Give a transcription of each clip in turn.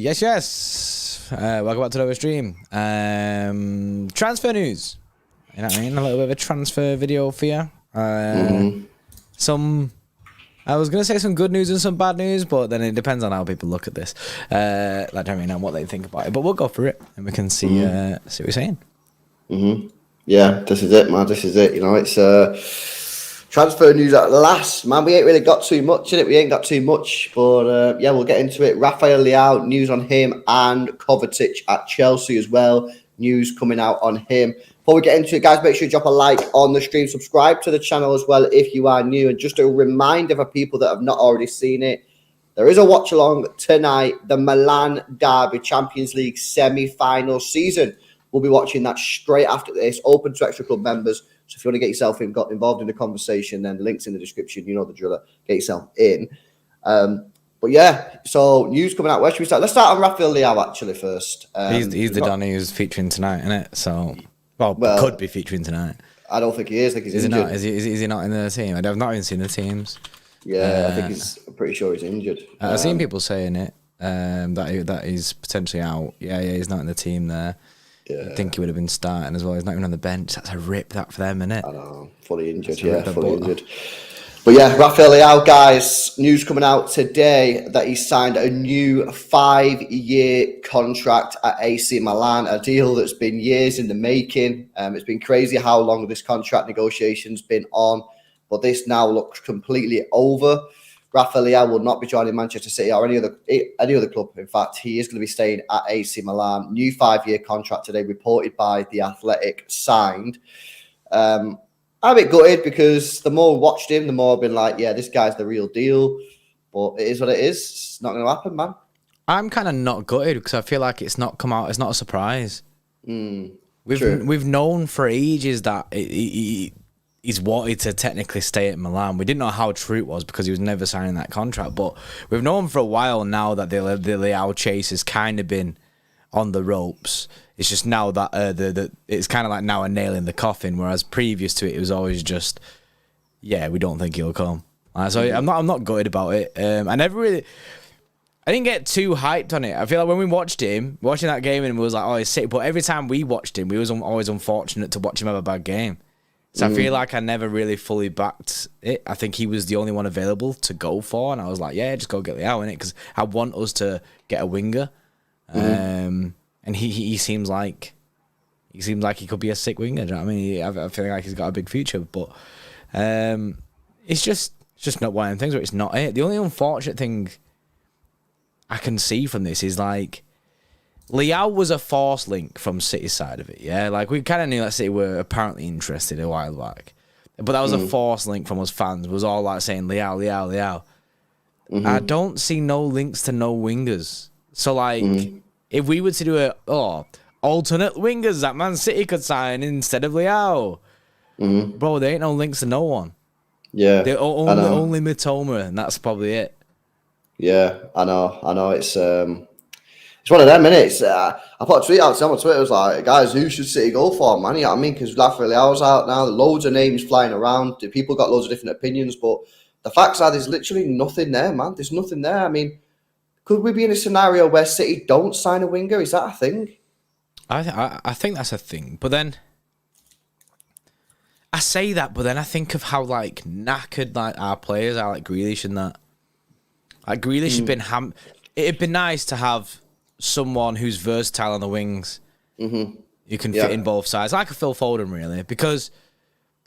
Yes. Welcome back to another stream. Transfer news. You know what I mean? A little bit of a transfer video for you. Some, I was going to say some good news and some bad news, but then it depends on how people look at this. Like, I mean, and what they think about it. But we'll go through it and we can see, see what you're saying. Yeah, this is it, man. This is it. You know, it's transfer news at last, man. We ain't really got too much in it. We ain't got too much, but yeah, we'll get into it. Rafael Leao, news on him, and Kovacic at Chelsea as well. News coming out on him. Before we get into it, guys, make sure you drop a like on the stream. Subscribe to the channel as well if you are new. And just a reminder for people that have not already seen it, there is a watch-along tonight, the Milan Derby Champions League semi-final season. We'll be watching that straight after this, open to Xtra Club members. So if you want to get yourself involved in the conversation, then links in the description. You know the drill. Get yourself in. But yeah, so news coming out. Where should we start? Let's start on Rafael Leao actually first. He's the Donny who's featuring tonight, isn't it? So, well, could be featuring tonight. I don't think he is. I think he's injured. He not? Is he not in the team? I've not even seen the teams. Yeah, I'm pretty sure he's injured. I've seen people saying it, that he's potentially out. Yeah, he's not in the team there. Yeah. I think he would have been starting as well. He's not even on the bench. That's a rip that for them, isn't it? I know, fully injured. Yeah, fully injured. But yeah, Rafael Leao, guys, news coming out today that he signed a new 5-year contract at AC Milan, a deal that's been years in the making. It's been crazy how long this contract negotiation's been on, but this now looks completely over. Rafael Leao will not be joining Manchester City or any other club. In fact, he is going to be staying at AC Milan. New 5-year contract today, reported by The Athletic, signed. I'm a bit gutted because the more we watched him, the more I've been like, yeah, this guy's the real deal. But it is what it is. It's not going to happen, man. I'm kind of not gutted because I feel like it's not come out. It's not a surprise. We've known for ages that he's wanted to technically stay at Milan. We didn't know how true it was because he was never signing that contract. But we've known for a while now that the Leao chase has kind of been on the ropes. It's just now that it's kind of like now a nail in the coffin. Whereas previous to it, it was always just, yeah, we don't think he'll come. So I'm not gutted about it. I didn't get too hyped on it. I feel like when we watched him, watching that game, and we was like, oh, he's sick. But every time we watched him, we was always unfortunate to watch him have a bad game. So I feel like I never really fully backed it. I think he was the only one available to go for, and I was like, yeah, just go get Leao in it because I want us to get a winger. And he seems like he could be a sick winger. Do you know what I mean? I feel like he's got a big future, but it's just not one of them things where it's not it. The only unfortunate thing I can see from this is like Leao was a forced link from City's side of it, yeah? Like, we kind of knew that City were apparently interested a while back. But that was a forced link from us fans. It was all like saying, Leao, Leao, Leao. I don't see no links to no wingers. So, like, if we were to do alternate wingers that Man City could sign instead of Leao, bro, there ain't no links to no one. Yeah, they're only Mitoma, and that's probably it. Yeah, I know. It's one of them, innit? I put a tweet out on Twitter. I was like, guys, who should City go for, man? You know what I mean? Because Rafael Leao's out now. Loads of names flying around. People got loads of different opinions. But the facts are there's literally nothing there, man. There's nothing there. I mean, could we be in a scenario where City don't sign a winger? Is that a thing? I think that's a thing. But then, I say that, but then I think of how, like, knackered like our players are, like Grealish and that. Like, Grealish has been it'd be nice to have someone who's versatile on the wings. You can fit in both sides, like a Phil Foden, really, because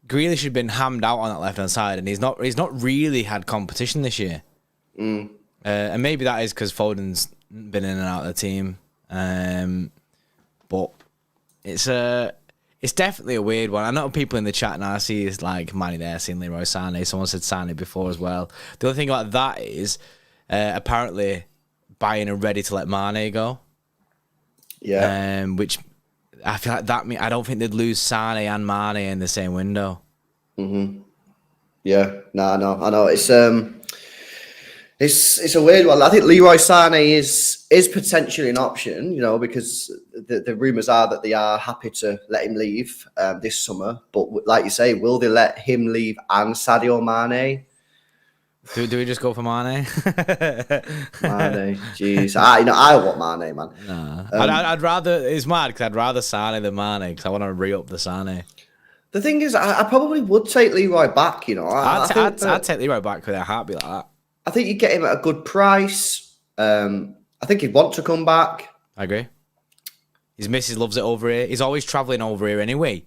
Grealish had been hammed out on that left hand side, and he's not really had competition this year. And maybe that is because Foden's been in and out of the team. But it's definitely a weird one. I know people in the chat now see is like Manny there, seeing Leroy Sané. Someone said Sané before as well. The other thing about that is apparently Bayern are ready to let Mane go. Yeah. Which I feel like that I don't think they'd lose Sané and Mane in the same window. Yeah. No, I know. It's a weird one. I think Leroy Sané is potentially an option, you know, because the rumours are that they are happy to let him leave this summer. But like you say, will they let him leave and Sadio Mane? Do we just go for Mane? Mane, jeez. I want Mane, man. Nah. I'd rather. It's mad because I'd rather Sane than Mane because I want to re-up the Sane. The thing is, I probably would take Leroy back. I'd take Leroy back with a heartbeat like that. I think you'd get him at a good price. I think he'd want to come back. I agree. His missus loves it over here. He's always travelling over here anyway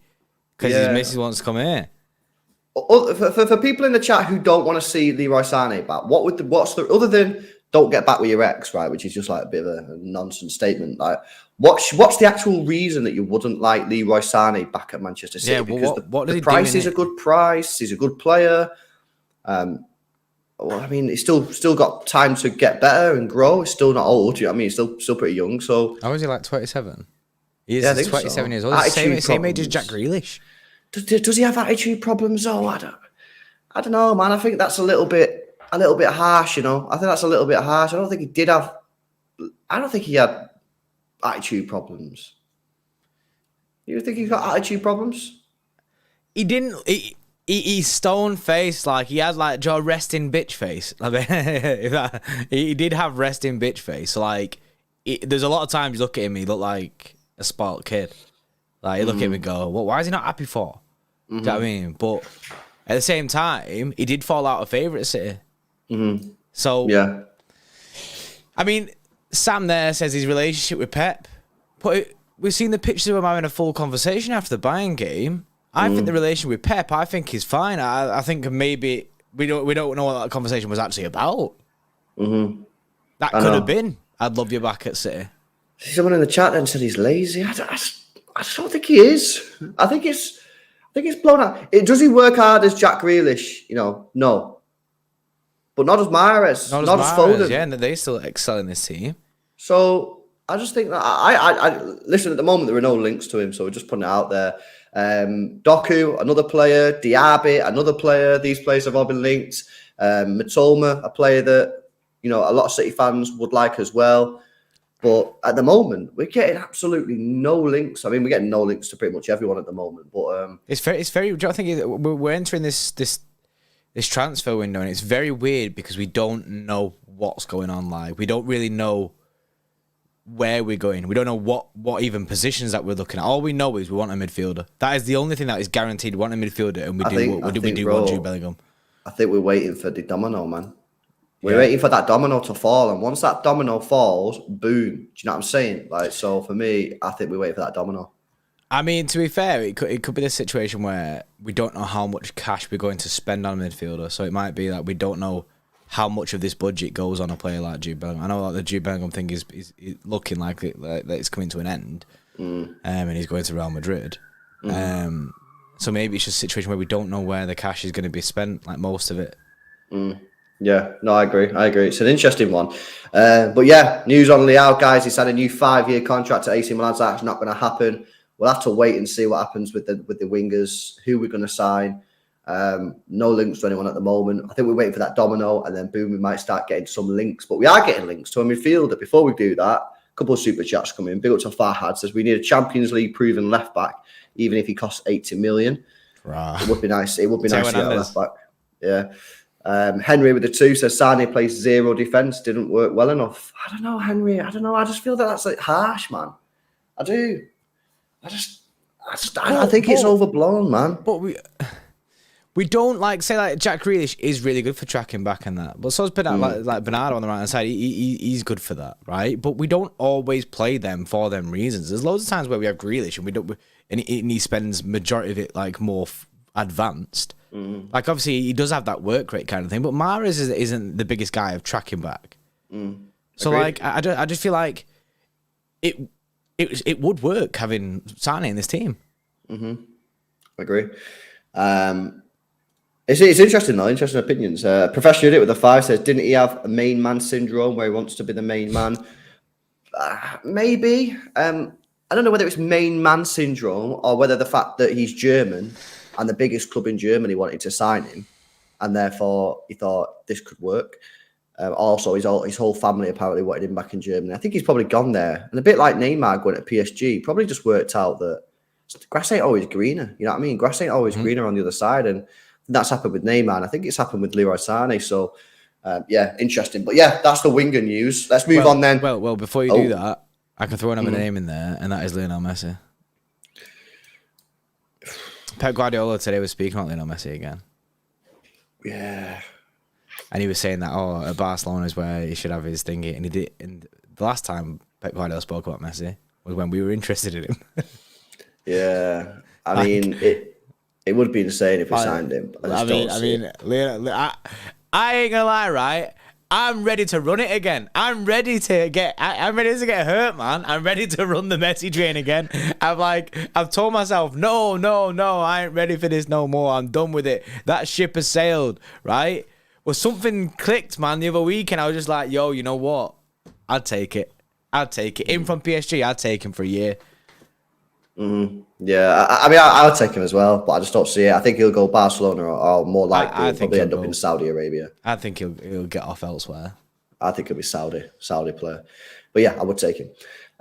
because his missus wants to come here. For people in the chat who don't want to see Leroy Sané back, other than don't get back with your ex, right? Which is just like a bit of a nonsense statement. Like, what's the actual reason that you wouldn't like Leroy Sané back at Manchester City? Yeah, well, because the price is a good price. He's a good player. Well, I mean, he's still got time to get better and grow. He's still not old. You know what I mean? He's still pretty young. So how is he, like 27? He's 27 years old. Same age as Jack Grealish. Does he have attitude problems? though? I don't know, man. I think that's a little bit harsh. I think that's a little bit harsh. I don't think he had attitude problems. You think he's got attitude problems? He didn't. He's stone faced, like he had like Joe resting bitch face. He did have resting bitch face. So like, there's a lot of times you look at him, he look like a spoiled kid. Like you look at him and go, "Well, why is he not happy for?" Do you know what I mean? But at the same time, he did fall out of favour at City. So yeah, I mean, Sam there says his relationship with Pep, but we've seen the pictures of him having a full conversation after the Bayern game. I think the relation with Pep, I think is fine. I think maybe we don't know what that conversation was actually about. That could have been, "I'd love you back at City." Someone in the chat then said he's lazy. I just don't think he is. I think it's blown out. Does he work hard as Jack Grealish? No. But not as Mahrez. Not as Foden. Yeah, and they still excel in this team. So I just think that I listen, at the moment there are no links to him, so we're just putting it out there. Doku, another player. Diaby, another player. These players have all been linked. Matoma, a player that a lot of City fans would like as well. But at the moment, we're getting absolutely no links. I mean, we're getting no links to pretty much everyone at the moment. But it's very. Do you think we're entering this transfer window, and it's very weird because we don't know what's going on. Like, we don't really know where we're going. We don't know what even positions that we're looking at. All we know is we want a midfielder. That is the only thing that is guaranteed. We want a midfielder, and we do want Jude Bellingham. I think we're waiting for the domino, man. We're waiting for that domino to fall, and once that domino falls, boom. Do you know what I'm saying? Like, so for me, I think we're waiting for that domino. I mean, to be fair, it could be the situation where we don't know how much cash we're going to spend on a midfielder. So it might be that we don't know how much of this budget goes on a player like Jude Bellingham. I know that the Jude Bellingham thing is looking like it's coming to an end, and he's going to Real Madrid. So maybe it's just a situation where we don't know where the cash is going to be spent, like most of it. Yeah, no, I agree. It's an interesting one. But yeah, news on Leao, guys. He's had a new 5-year contract at AC Milan. That's not going to happen. We'll have to wait and see what happens with the wingers, who we're going to sign. No links to anyone at the moment. I think we're waiting for that domino, and then boom, we might start getting some links. But we are getting links to a midfielder. Before we do that, a couple of super chats come in. Big up to Farhad, says we need a Champions League proven left back, even if he costs 80 million. Right. It would be nice. It would be nice to get a left back. Yeah. Henry with the 2 says Sane plays zero defense, didn't work well enough. I don't know, Henry. I don't know. I just feel that that's like harsh, man. I do. I think it's overblown, man. But we don't say like Jack Grealish is really good for tracking back and that. But so's like Bernardo on the right hand side. He's good for that, right? But we don't always play them for them reasons. There's loads of times where we have Grealish and he spends majority of it like more advanced. Like, obviously, he does have that work rate kind of thing, but Mahrez isn't the biggest guy of tracking back. So, Agreed. like, I just feel like it would work having Sane in this team. Agree. It's interesting, though. Interesting opinions. Professor Idiot with the 5 says, didn't he have a main man syndrome where he wants to be the main man? Maybe. I don't know whether it's main man syndrome or whether the fact that he's German and the biggest club in Germany wanted to sign him, and therefore he thought this could work. Also, his whole family apparently wanted him back in Germany. I think he's probably gone there. And a bit like Neymar going to PSG, probably just worked out that grass ain't always greener. You know what I mean? Grass ain't always greener on the other side. And That's happened with Neymar. And I think it's happened with Leroy Sané. So, yeah, interesting. But yeah, that's the winger news. Let's move on then. Well, before you do that, I can throw another name in there, and that is Lionel Messi. Pep Guardiola today was speaking about Lionel Messi again. Yeah. And he was saying that, Barcelona is where he should have his thingy. And he did. And the last time Pep Guardiola spoke about Messi was when we were interested in him. Yeah. I mean, it would be insane if we signed him. I ain't gonna lie, right? I'm ready to run it again. I'm ready to get hurt, man. I'm ready to run the Messi train again. I've told myself, no, I ain't ready for this no more. I'm done with it. That ship has sailed, right? Well, something clicked, man, the other week, and I was just like, yo, you know what? I'd take it. In from PSG, I'd take him for a year. Mm-hmm. Yeah, I mean, I'll take him as well, but I just don't see it. I think he'll go Barcelona or more likely he'll probably end up in Saudi Arabia. I think he'll get off elsewhere. I think he'll be Saudi player. But yeah, I would take him.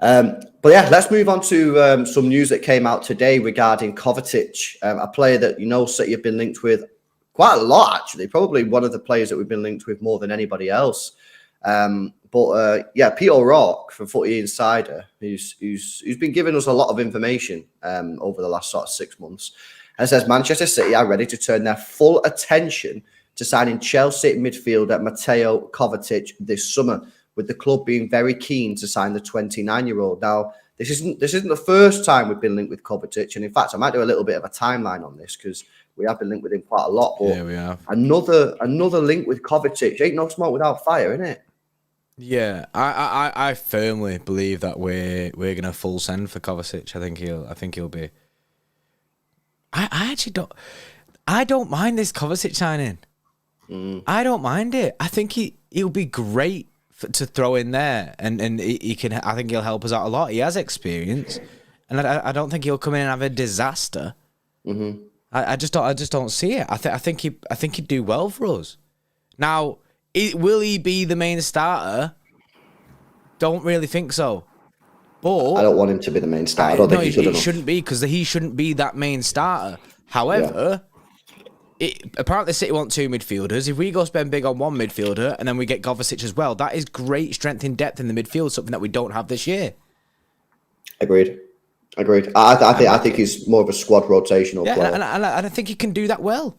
But yeah, let's move on to some news that came out today regarding Kovacic, a player that City have been linked with quite a lot, actually. Probably one of the players that we've been linked with more than anybody else. Peter O'Rourke from Footy Insider, who's been giving us a lot of information over the last sort of 6 months, and says Manchester City are ready to turn their full attention to signing Chelsea midfielder Mateo Kovacic this summer, with the club being very keen to sign the 29-year-old. Now, this isn't the first time we've been linked with Kovacic, and in fact, I might do a little bit of a timeline on this because we have been linked with him quite a lot. But yeah, we have. Another link with Kovacic. Ain't no smoke without fire, innit? Yeah, I firmly believe that we're gonna full send for Kovacic. I think he'll be. I actually don't mind this Kovacic signing. I don't mind it. I think he'll be great to throw in there, and he can. I think he'll help us out a lot. He has experience, and I don't think he'll come in and have a disaster. Mm-hmm. I just don't see it. I think he'd do well for us. Now, will he be the main starter? Don't really think so. But I don't want him to be the main starter. I don't think he's good enough. He shouldn't be, because he shouldn't be that main starter. However, apparently City want 2 midfielders. If we go spend big on 1 midfielder and then we get Kovacic as well, that is great strength in depth in the midfield, something that we don't have this year. Agreed. I think he's more of a squad rotational player. And I think he can do that well.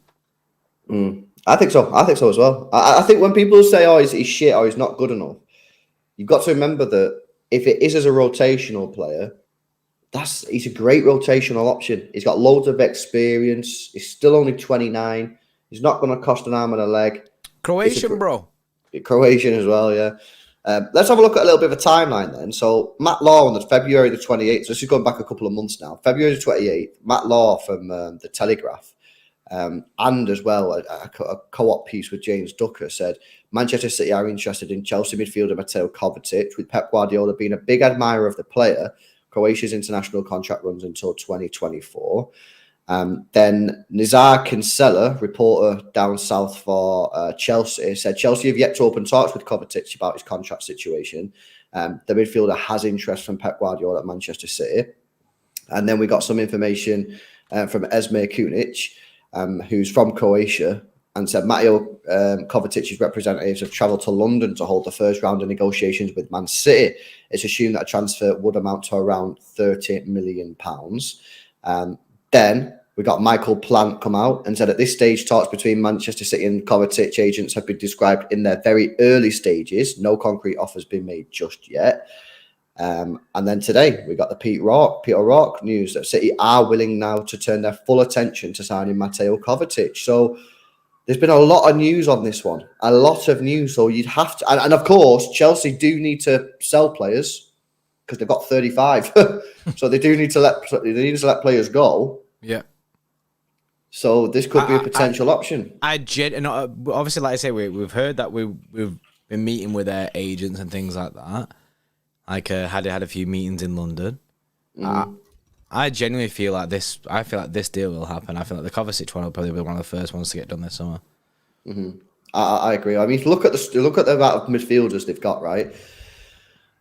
I think so as well. I think when people say, oh, he's shit or he's not good enough, you've got to remember that if it is as a rotational player, he's a great rotational option. He's got loads of experience. He's still only 29. He's not going to cost an arm and a leg. Croatian, bro. Croatian as well, yeah. Let's have a look at a little bit of a timeline then. So Matt Law on February the 28th, so this is going back a couple of months now. February the 28th, Matt Law from The Telegraph, and as well a co-op piece with James Ducker said Manchester City are interested in Chelsea midfielder Mateo Kovacic, with Pep Guardiola being a big admirer of the player. Croatia's international contract runs until 2024. Then Nizar Kinsella, reporter down south for Chelsea, said Chelsea have yet to open talks with Kovacic about his contract situation. The midfielder has interest from Pep Guardiola at Manchester City. And then we got some information from Esmir Kunic, who's from Croatia, and said Mateo Kovacic's representatives have travelled to London to hold the first round of negotiations with Man City. It's assumed that a transfer would amount to around £30 million. Then we got Michael Plant come out and said at this stage, talks between Manchester City and Kovacic agents have been described in their very early stages. No concrete offers been made just yet. And then today we got the Peter O'Rourke news that City are willing now to turn their full attention to signing Mateo Kovacic. So there's been a lot of news on this one, a lot of news. So you'd have to, and of course, Chelsea do need to sell players because they've got 35. So they do need to let players go. Yeah. So this could be a potential option. Obviously, like I say, we've heard that we've been meeting with their agents and things like that. Like had a few meetings in London. I genuinely feel like this. I feel like this deal will happen. I feel like the Kovacic one will probably be one of the first ones to get done this summer. I agree. I mean, look at the amount of midfielders they've got, right?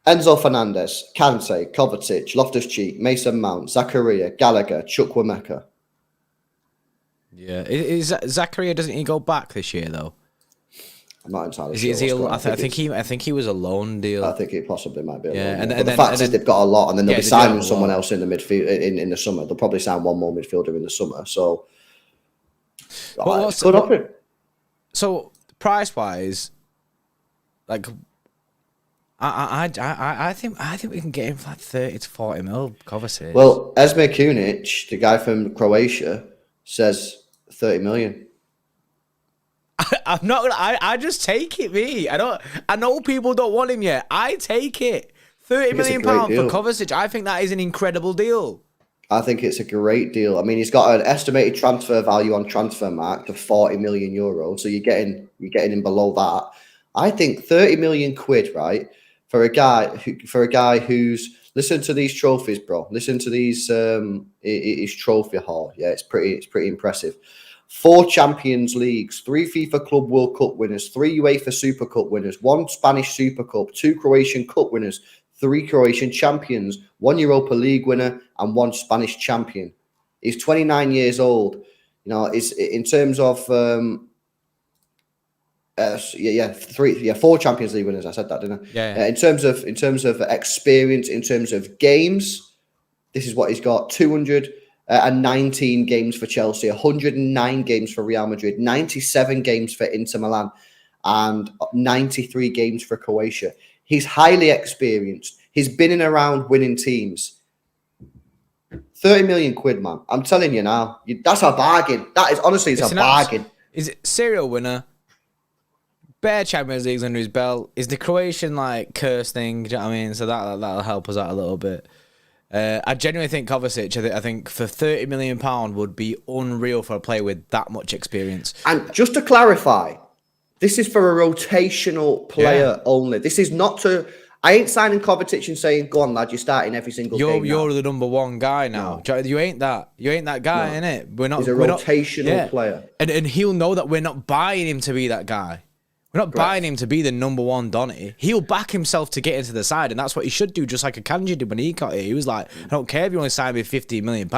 Enzo Fernandez, Kante, Kovacic, Loftus-Cheek, Mason Mount, Zakaria, Gallagher, Chukwuemeka. Yeah, is Zakaria, doesn't he go back this year though? I'm not entirely sure. I think he was a loan deal. I think it possibly might be a loan. And but the fact is they've got a lot, and then they'll be signing someone else in the midfield in the summer. They'll probably sign one more midfielder in the summer. So, it's good option. So price wise, like, I think we can get him for like 30 to 40 mil. Kovacic. Well, Esme Kunic, the guy from Croatia, says 30 million. I'm not gonna. I just take it, me. I know people don't want him yet. I take it. £30 million for Kovacic. I think that is an incredible deal. I think it's a great deal. I mean, he's got an estimated transfer value on Transfermarkt of 40 million euros. So you're getting him below that. I think 30 million quid, right, for a guy who's listen to these trophies, bro. Listen to these his trophy haul. Yeah, it's pretty impressive. 4 Champions Leagues, 3 FIFA Club World Cup winners, 3 UEFA Super Cup winners, 1 Spanish Super Cup, 2 Croatian Cup winners, 3 Croatian champions, 1 Europa League winner, and 1 Spanish champion. He's 29 years old. You know, is in terms of 4 Champions League winners. I said that, didn't I? Yeah. In terms of experience, in terms of games, this is what he's got: 219 games for Chelsea, 109 games for Real Madrid, 97 games for Inter Milan, and 93 games for Croatia. He's highly experienced. He's been in around winning teams. 30 million quid, man. I'm telling you now. That's a bargain. That is honestly, it's a bargain. Is it serial winner? Bare Champions Leagues under his belt. Is the Croatian like curse thing? Do you know what I mean? So that'll help us out a little bit. I genuinely think Kovacic, I think for £30 million would be unreal for a player with that much experience. And just to clarify, this is for a rotational player only. This is not to. I ain't signing Kovacic and saying, "Go on, lad, you're starting every single game." You're the number one guy now. No. You ain't that. You ain't that guy, innit? We're not. He's a rotational player, and he'll know that we're not buying him to be that guy. We're not buying him to be the number one Donny. He'll back himself to get into the side, and that's what he should do, just like Akanji did when he got here. He was like, I don't care if you only sign me £15 million.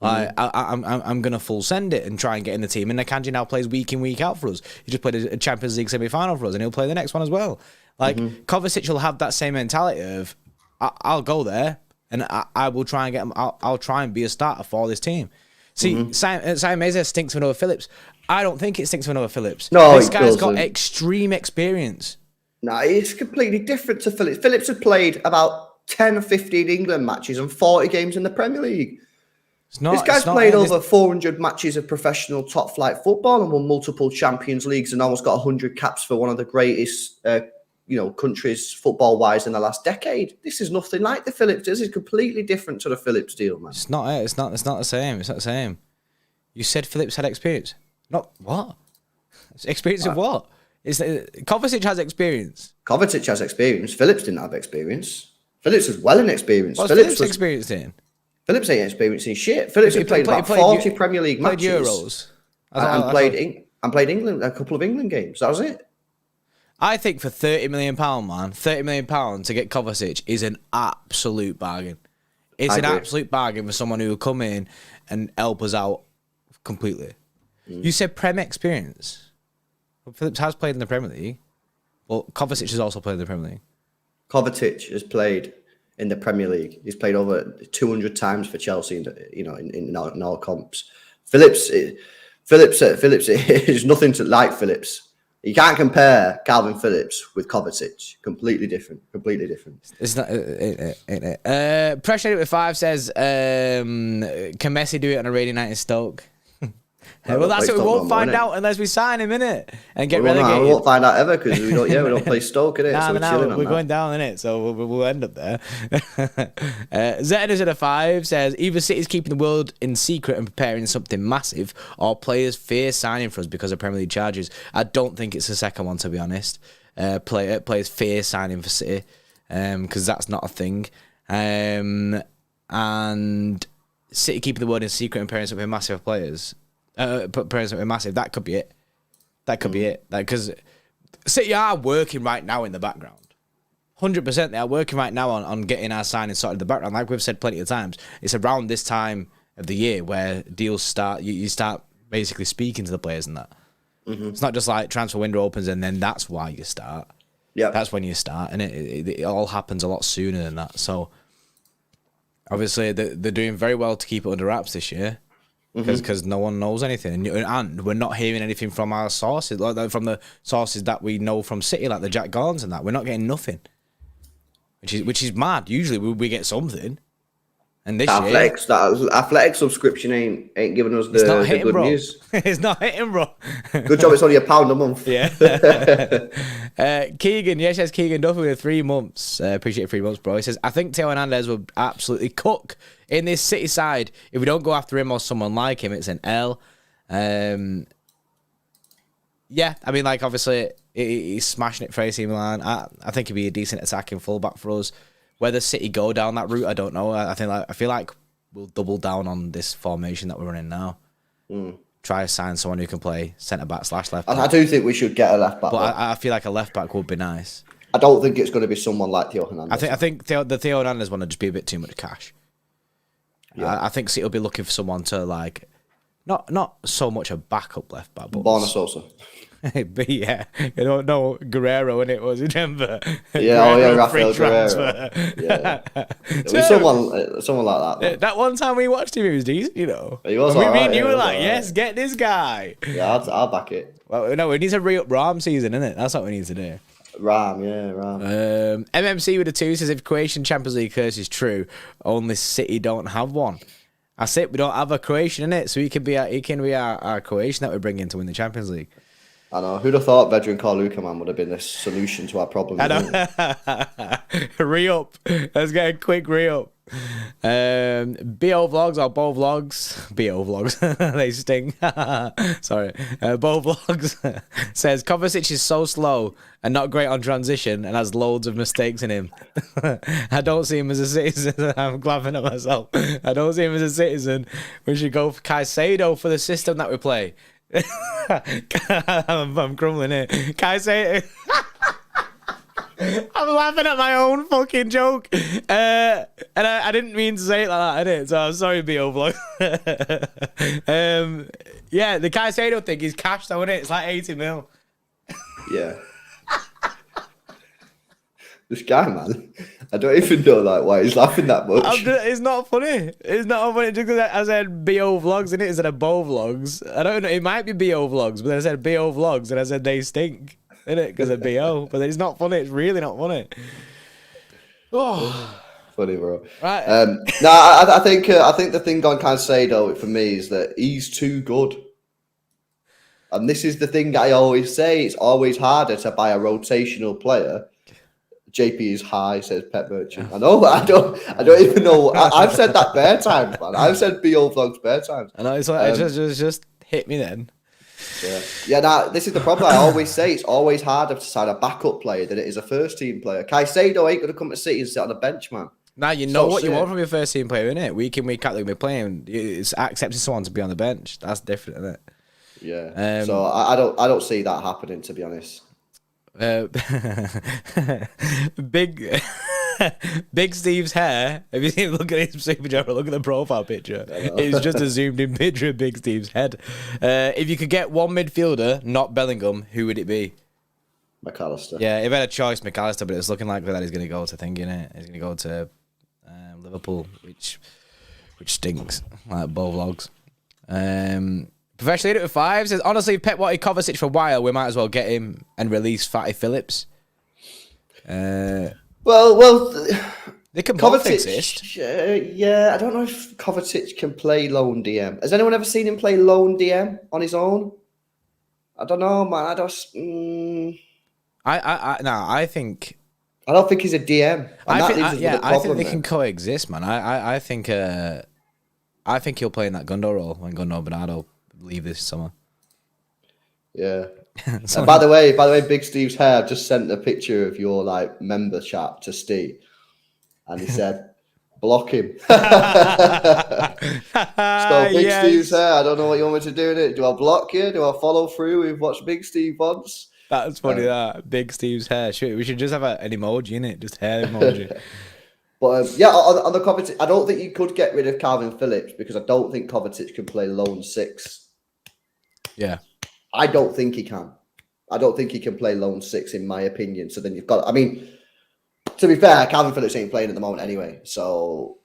Like, I'm going to full send it and try and get in the team. And Akanji now plays week in, week out for us. He just played a Champions League semi-final for us, and he'll play the next one as well. Like, Kovacic will have that same mentality of, I'll go there, and I will try and get him. I'll try and be a starter for this team. See, Simon Meza stinks of Noah Phillips. I don't think it stinks of Noah Phillips. No, this guy's got extreme experience. No, it's completely different to Phillips. Phillips had played about 10 or 15 England matches and 40 games in the Premier League. This guy's played over 400 matches of professional top-flight football and won multiple Champions Leagues and almost got 100 caps for one of the greatest countries football-wise in the last decade. This is nothing like the Phillips. This is completely different to the Phillips deal, man. It's not the same. It's not the same. You said Phillips had experience. Not what? Experience of what? Kovacic has experience. Kovacic has experience. Phillips didn't have experience. Phillips was well inexperienced. What's Phillips experienced in? Phillips ain't experienced in shit. Phillips had played about 40 Premier League matches. Played Euros. And played England, a couple of England games. That was it. I think for £30 million, man, £30 million to get Kovacic is an absolute bargain. It's an absolute bargain for someone who will come in and help us out completely. You said Prem experience. Well, Phillips has played in the Premier League. Well, Kovacic has also played in the Premier League. Kovacic has played in the Premier League. He's played over 200 times for Chelsea, in all comps. Phillips is nothing to like Phillips. You can't compare Calvin Phillips with Kovacic. Completely different. It's not. Pressure with 5 says, can Messi do it on a rainy night in Stoke? Well, that's what we won't find out unless we sign him, innit? And get relegated. We won't find out ever because we don't play Stoke, innit? We're going down, innit? So we'll end up there. Zetas at a 5 says, either City's keeping the world in secret and preparing something massive, or players fear signing for us because of Premier League charges. I don't think it's the second one, to be honest. Players fear signing for City because that's not a thing. And City keeping the world in secret and preparing something massive for players. Massive. That could be it. Because City are working right now in the background. 100%, they are working right now on getting our signing sorted in the background. Like we've said plenty of times, it's around this time of the year where deals start. You start basically speaking to the players and that. It's not just like transfer window opens and then that's why you start. Yeah, that's when you start, and it all happens a lot sooner than that. So obviously they're doing very well to keep it under wraps this year because no one knows anything, and we're not hearing anything from our sources, like from the sources that we know from City, like the Jack Gardens and that. We're not getting nothing, which is mad. Usually we get something. And this year, that athletic subscription ain't giving us the good news. It's not hitting, bro. Good job. It's only £1 a month. Yeah. Keegan, yes, Keegan Duffy with 3 months. Appreciate 3 months, bro. He says, I think Theo Hernandez will absolutely cook in this City side. If we don't go after him or someone like him, it's an L. Yeah, I mean, like, obviously, he's smashing it for AC Milan. I think he'd be a decent attacking fullback for us. Whether City go down that route, I don't know. I feel like we'll double down on this formation that we're running now. Try to sign someone who can play centre back / left back. I do think we should get a left back. But I feel like a left back would be nice. I don't think it's going to be someone like Theo Hernandez. I think the Theo Hernandez one would just be a bit too much cash. Yeah. I think City will be looking for someone to like, not so much a backup left back, but Borna Sosa. But yeah, you don't know Guerrero, and it was remember. Yeah, Rafael Guerrero. Yeah, someone like that. Man. That one time we watched him, he was decent, you know. He was. And me and you were like, yes, get this guy. Yeah, I'll back it. Well, no, we need to re-up Ram season, innit? That's what we need to do. Ram. MMC with a 2 says, if Croatian Champions League curse is true, only City don't have one. That's it. We don't have a Croatian in it, so he can be our Croatian that we bring in to win the Champions League. I know. Who'd have thought Vedran Carluka, man, would have been the solution to our problem? I know. Re-up. Let's get a quick re-up. BO Vlogs or Bo Vlogs. BO Vlogs. They sting. Sorry. Bo Vlogs says, Kovacic is so slow and not great on transition and has loads of mistakes in him. I don't see him as a citizen. I'm laughing at myself. I don't see him as a citizen. We should go for Caicedo for the system that we play. I'm crumbling here. Caicedo. I'm laughing at my own fucking joke. And I didn't mean to say it like that, I didn't. So I'm sorry, BO Vlog. Yeah, the Caicedo thing is cash though, isn't it? It's like 80 mil. Yeah. This guy, man, I don't even know like why he's laughing that much. It's not funny. It's not funny just because I said BO Vlogs in it instead of Bo Vlogs. I don't know. It might be BO Vlogs, but then I said BO Vlogs and I said they stink. In it because of BO, but it's not funny. It's really not funny. Oh, funny, bro. Right. No, I think the thing on Caicedo for me is that he's too good, and this is the thing I always say. It's always harder to buy a rotational player. JP is high, says Pet Merchant. I know, but I don't even know. I've said that bare times, man. I've said BO Vlogs bare times. I know. It's like just hit me then. Yeah. Now this is the problem. I always say it's always harder to sign a backup player than it is a first team player. Caicedo ain't going to come to City and sit on the bench, man. Now you know what you want from your first team player, innit? Week in, week out, they'll be playing. It's accepting someone to be on the bench. That's different, isn't it? Yeah. So I don't see that happening, to be honest. Big Steve's hair. Have you seen? Look at his picture. Look at the profile picture. It's just a zoomed in picture of Big Steve's head. If you could get one midfielder, not Bellingham, who would it be? McAllister. Yeah, if I had a choice, McAllister, but it's looking like that he's going to go to thinking it. He's going to go to Liverpool, which stinks. Like Bo Vlogs. Professionally, 5 says, honestly, if Pep wanted Kovacic for a while, we might as well get him and release Fatty Phillips. Well, they can both exist. Yeah, I don't know if Kovacic can play lone DM. Has anyone ever seen him play lone DM on his own? I don't know, man. I don't think he's a DM. I think they can coexist, man. I think he'll play in that Gundo role when Gundo Bernardo leave this summer. Yeah. By the way, Big Steve's hair, I've just sent a picture of your member chat to Steve, and he said, "Block him." So Big Steve's hair. I don't know what you want me to do with it. Do I block you? Do I follow through with what Big Steve wants? That's funny. That Big Steve's hair. We should just have an emoji in it, just hair emoji. But on the Kovacic, I don't think you could get rid of Calvin Phillips because I don't think Kovacic can play lone 6. Yeah. I don't think he can. I don't think he can play lone six, in my opinion. So then you've got, I mean, to be fair, Calvin Phillips ain't playing at the moment anyway. So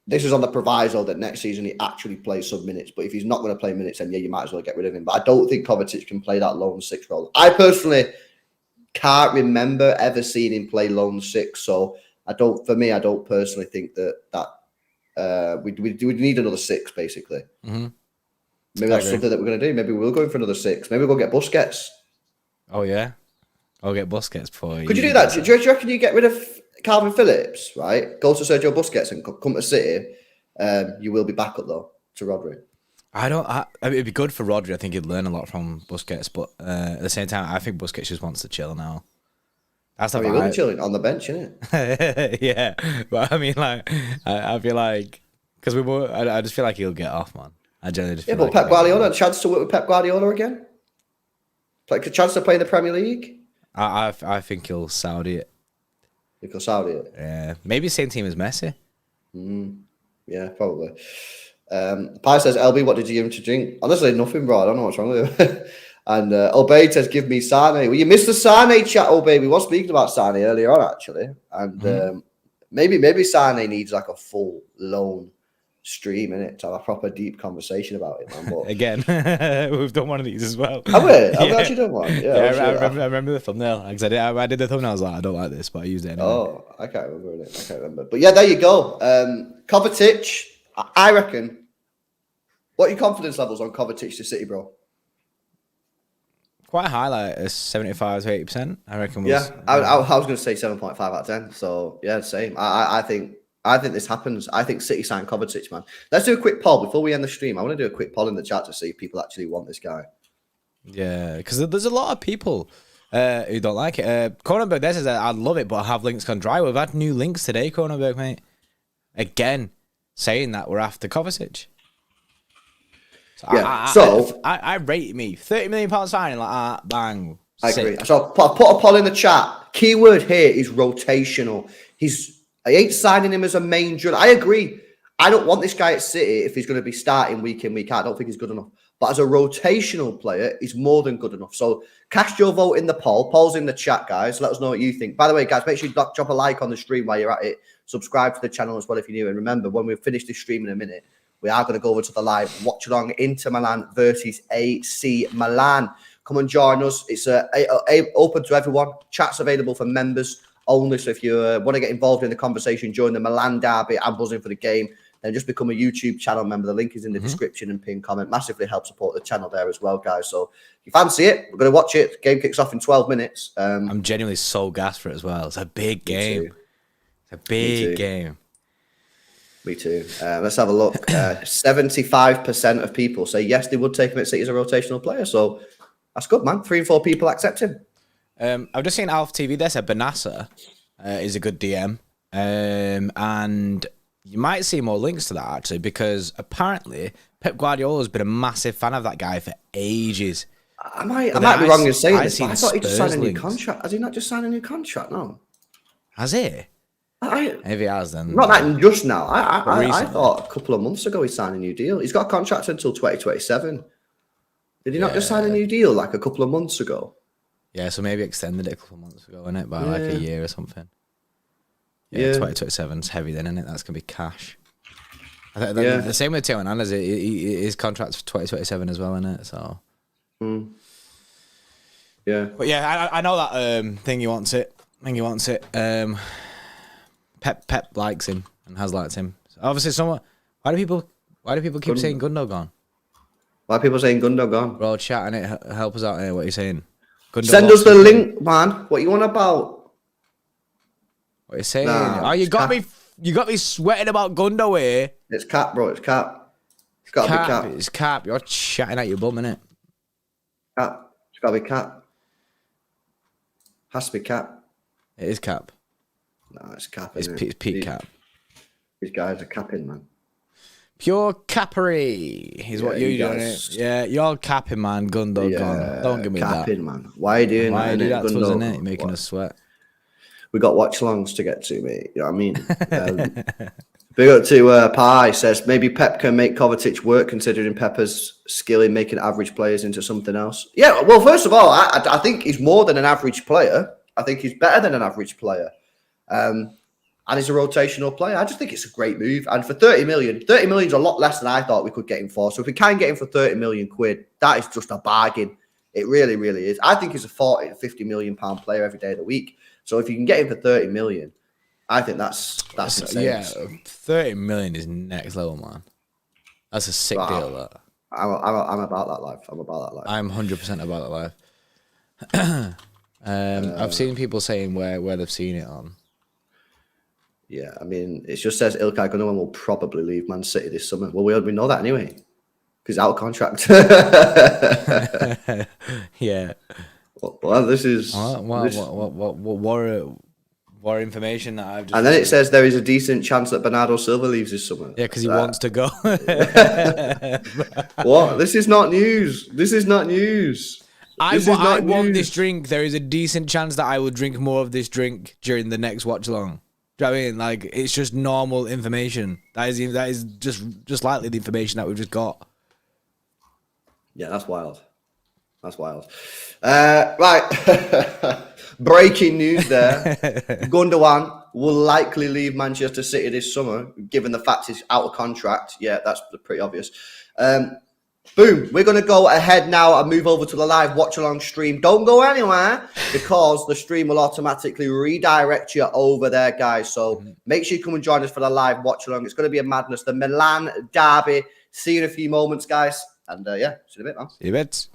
this is on the proviso that next season he actually plays some minutes. But if he's not going to play minutes, then yeah, you might as well get rid of him. But I don't think Kovacic can play that lone six role. I personally can't remember ever seeing him play lone six. So I don't personally think that we need another six, basically. Mm-hmm. Maybe that's something that we're going to do. Maybe we'll go in for another six. Maybe we'll get Busquets. Oh, yeah. I'll get Busquets before. Could you do that? Do you reckon you get rid of Calvin Phillips, right? Go to Sergio Busquets and come to City. You will be back up, though, to Rodri. I mean, it'd be good for Rodri. I think he'd learn a lot from Busquets. But at the same time, I think Busquets just wants to chill now. That's the vibe. He will be chilling on the bench, isn't it? Yeah. But I mean, like, I feel like... Because I just feel like he'll get off, man. I generally just feel but Pep Guardiola, a chance to work with Pep Guardiola again? Like a chance to play in the Premier League? I think he'll Saudi it. He'll Saudi it? Yeah. Maybe same team as Messi. Yeah, probably. Pi says, LB, what did you give him to drink? Honestly, nothing, bro. I don't know what's wrong with him. And Obey says, give me Sane. Well, you missed the Sane chat, Obey. We were speaking about Sane earlier on, actually. And maybe Sane needs like a full loan stream in it to have a proper deep conversation about it, man. But again, we've done one of these as well. Have we? Have we actually done one? Yeah, I remember the thumbnail. I did the thumbnail. I was like, I don't like this, but I used it anyway. Oh, I can't remember it. I can't remember. But yeah, there you go. Kovacic, I reckon. What are your confidence levels on Kovacic to City, bro? Quite high, like 75 to 80%. I reckon. I was going to say 7.5 out of 10. So yeah, same. I think this happens. I think City signed Kovacic, man. Let's do a quick poll before we end the stream. I want to do a quick poll in the chat to see if people actually want this guy. Yeah, because there's a lot of people who don't like it. Cronenberg says, I'd love it, but have links gone dry? We've had new links today, Cronenberg, mate. Again, saying that we're after Kovacic. So yeah, I rate me £30 million signing like that. Bang. I agree. So put a poll in the chat. Keyword here is rotational. I ain't signing him as a main drill. I agree. I don't want this guy at City if he's going to be starting week in, week out. I don't think he's good enough. But as a rotational player, he's more than good enough. So cast your vote in the poll. Poll's in the chat, guys. Let us know what you think. By the way, guys, make sure you drop a like on the stream while you're at it. Subscribe to the channel as well if you're new. And remember, when we finish this stream in a minute, we are going to go over to the live watch along Inter Milan versus AC Milan. Come and join us. It's open to everyone. Chat's available for members only. So if you want to get involved in the conversation, join the Milan derby and buzzing for the game, then just become a YouTube channel member. The link is in the description and pinned comment. Massively help support the channel there as well, guys. So if you fancy it, we're going to watch it. The game kicks off in 12 minutes. I'm genuinely so gassed for it as well. It's a big game. It's a big game. Me too. Let's have a look. 75% of people say yes, they would take him at City as a rotational player. So that's good, man. 3 in 4 people accept him. I've just seen Alf TV. They said Benassa is a good DM. And you might see more links to that, actually, because apparently Pep Guardiola has been a massive fan of that guy for ages. I might be wrong in saying this, but I thought he just signed a new contract. Has he not just signed a new contract? No. Has he? Maybe he has then. Not that just now. I thought a couple of months ago he signed a new deal. He's got a contract until 2027. Did he not just sign a new deal like a couple of months ago? Yeah, so maybe extended it a couple of months ago, innit? By like a year or something. Yeah, 2027 is heavy then, innit? That's going to be cash. The same with Theo Hernandez. His contract's for 2027 as well, innit? So. Yeah. But yeah, I know that thing he wants it. Pep likes him and has liked him. So obviously, why do people keep saying Gundogan? Why are people saying Gundogan? We're all chatting it. Help us out here. What are you saying? Send us the link, man. What you want about? What are you saying? You got me sweating about Gundo here. It's cap, bro. It's cap. It's got to be cap. It's cap. You're chatting at your bum, innit? Cap. It's got to be cap. Has to be cap. It is cap. No, it's cap. It's peak cap. These guys are capping, man. Pure cappery is what you're doing. Yeah, you're capping, man. Gundogan. Don't give me capping, man. Why are you doing that? Why do that to us, innit? You're making us sweat. We got watch longs to get to, mate. You know what I mean? Big up to Pi says maybe Pep can make Kovacic work considering Pepper's skill in making average players into something else. Yeah, well, first of all, I think he's more than an average player. I think he's better than an average player. And he's a rotational player. I just think it's a great move. And for 30 million is a lot less than I thought we could get him for. So if we can get him for 30 million quid, that is just a bargain. It really, really is. I think he's a 40 to 50 million pound player every day of the week. So if you can get him for 30 million, I think that's insane. Yeah, 30 million is next level, man. That's a sick deal. That I'm about that life. I'm 100% about that life. I've seen people saying where they've seen it on. Yeah, I mean, it just says Ilkay Gundogan will probably leave Man City this summer. Well, we know that anyway, because he's out of contract. Yeah. Well, this is what information that I've just. And then it says there is a decent chance that Bernardo Silva leaves this summer. Yeah, because he wants to go. What? This is not news. I want this drink. There is a decent chance that I will drink more of this drink during the next watch along. Do you know what I mean? Like, it's just normal information. That is just likely the information that we've just got. Yeah, that's wild. Right. Breaking news there. Gundogan will likely leave Manchester City this summer, given the fact he's out of contract. Yeah, that's pretty obvious. Boom. We're going to go ahead now and move over to the live watch-along stream. Don't go anywhere because the stream will automatically redirect you over there, guys. So make sure you come and join us for the live watch-along. It's going to be a madness. The Milan derby. See you in a few moments, guys. And, yeah, see you in a bit, man. See you in a bit.